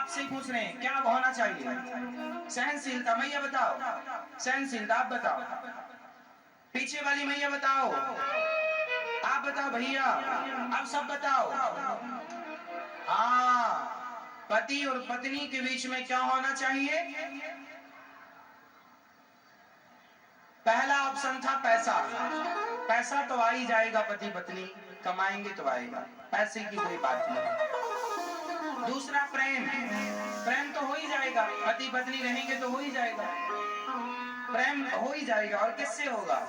आपसे ही पूछ रहे हैं क्या होना चाहिए? सहनशीलता। मैया बताओ, सहनशीलता आप बताओ। पीछे वाली मैया बताओ, आप बताओ भैया, अब सब बताओ। हाँ, पति और पत्नी के बीच में क्या होना चाहिए? पहला ऑप्शन था पैसा। पैसा तो आ ही जाएगा, पति पत्नी कमाएंगे तो आएगा, पैसे की कोई बात नहीं। दूसरा प्रेम। प्रेम तो हो ही जाएगा, पति पत्नी रहेंगे तो हो ही जाएगा, प्रेम हो ही जाएगा, और किससे होगा?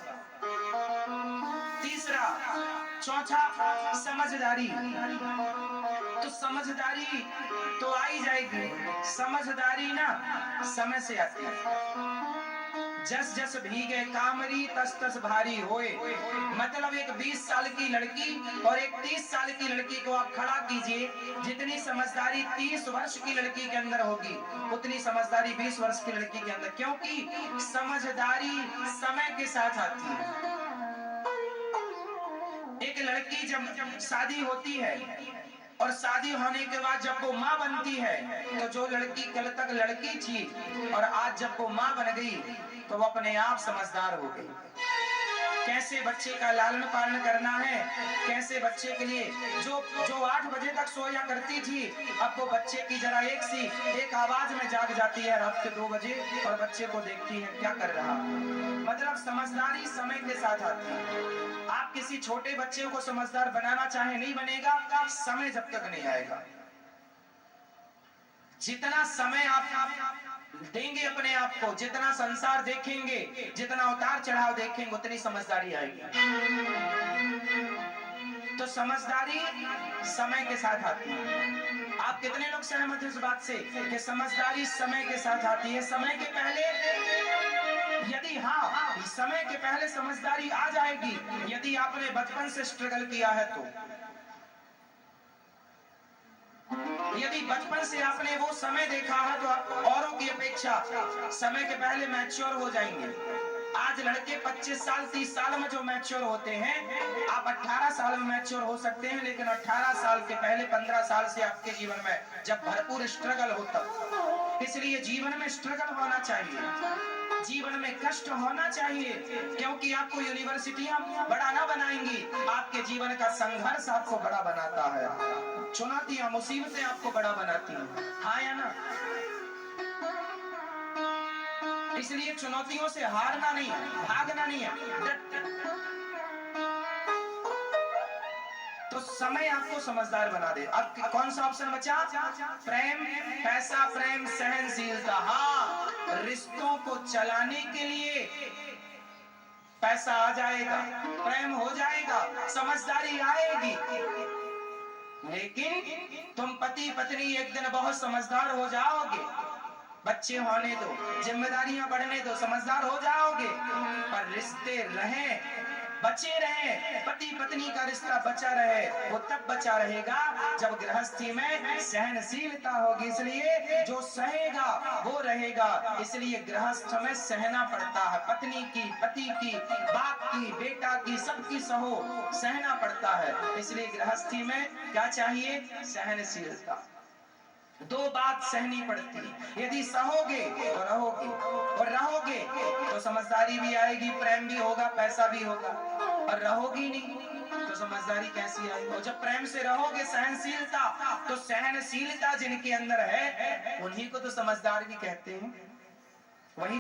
तीसरा, चौथा समझदारी। तो समझदारी तो आ ही जाएगी। समझदारी ना समय से आती है। जस जस भीगे कामरी तस तस भारी होए। मतलब एक 20 साल की लड़की और एक 30 साल की लड़की को आप खड़ा कीजिए, जितनी समझदारी 30 वर्ष की लड़की के अंदर होगी उतनी समझदारी 20 वर्ष की लड़की के अंदर, क्योंकि समझदारी समय के साथ आती है। एक लड़की जब शादी होती है और शादी होने के बाद जब वो माँ बनती है, तो जो लड़की कल तक लड़की थी और आज जब वो माँ बन गई तो वो अपने आप समझदार हो गई। कैसे बच्चे का लालन पालन करना है, कैसे बच्चे के लिए जो 8 बजे तक सोया करती थी, अब वो बच्चे की जरा एक आवाज में जाग जाती है रात के 2 बजे और बच्चे को देखती है क्या कर रहा। मतलब समझदारी समय के साथ आती है। आप किसी छोटे बच्चे को समझदार बनाना चाहे नहीं बनेगा, समय जब तक नहीं आएगा। जितना समय आप देंगे अपने आप को, जितना संसार देखेंगे, जितना उतार चढ़ाव देखेंगे, उतनी समझदारी आएगी। तो समझदारी समय के साथ आती है। आप कितने लोग सहमत हैं इस बात से कि समझदारी समय के साथ आती है? समय के पहले यदि हाँ, समय के पहले समझदारी आ जाएगी यदि आपने बचपन से स्ट्रगल किया है तो। यदि बचपन से आपने वो समय देखा है तो आप औरों की अपेक्षा समय के पहले मैच्योर हो जाएंगे। आज लड़के 25 साल 30 साल में जो मैच्योर होते हैं, आप 18 साल में मैच्योर हो सकते हैं, लेकिन 18 साल के पहले 15 साल से आपके जीवन में जब भरपूर स्ट्रगल होता। इसलिए जीवन में स्ट्रगल होना चाहिए, जीवन में कष्ट होना चाहिए, क्योंकि आपको यूनिवर्सिटियां बड़ा ना बनाएंगी, आपके जीवन का संघर्ष आपको बड़ा बनाता है। चुनौतियां मुसीबतें आपको बड़ा बनाती हैं, हाँ या ना? इसलिए चुनौतियों से हारना नहीं, भागना नहीं है। तो समय आपको समझदार बना दे। अब कौन सा ऑप्शन बचा? प्रेम, पैसा, प्रेम, सहनशीलता। हाँ, रिश्तों को चलाने के लिए पैसा आ जाएगा, प्रेम हो जाएगा, समझदारी आएगी, लेकिन तुम पति पत्नी एक दिन बहुत समझदार हो जाओगे, बच्चे होने दो, जिम्मेदारियां बढ़ने दो, समझदार हो जाओगे, पर रिश्ते रहें, बचे रहे, पति पत्नी का रिश्ता बचा रहे, वो तब बचा रहेगा जब गृहस्थी में सहनशीलता होगी। इसलिए जो सहेगा वो रहेगा। इसलिए गृहस्थ में सहना पड़ता है, पत्नी की, पति की, बाप की, बेटा की, सबकी सहो, सहना पड़ता है। इसलिए गृहस्थी में क्या चाहिए? सहनशीलता। 2 बात सहनी पड़ती है। यदि सहोगे तो रहोगे, और रहोगे तो समझदारी भी आएगी, प्रेम भी होगा, पैसा भी होगा। और रहोगी नहीं तो समझदारी कैसी आएगी? और जब प्रेम से रहोगे, सहनशीलता, तो सहनशीलता जिनके अंदर है उन्हीं को तो समझदार भी कहते हैं। वही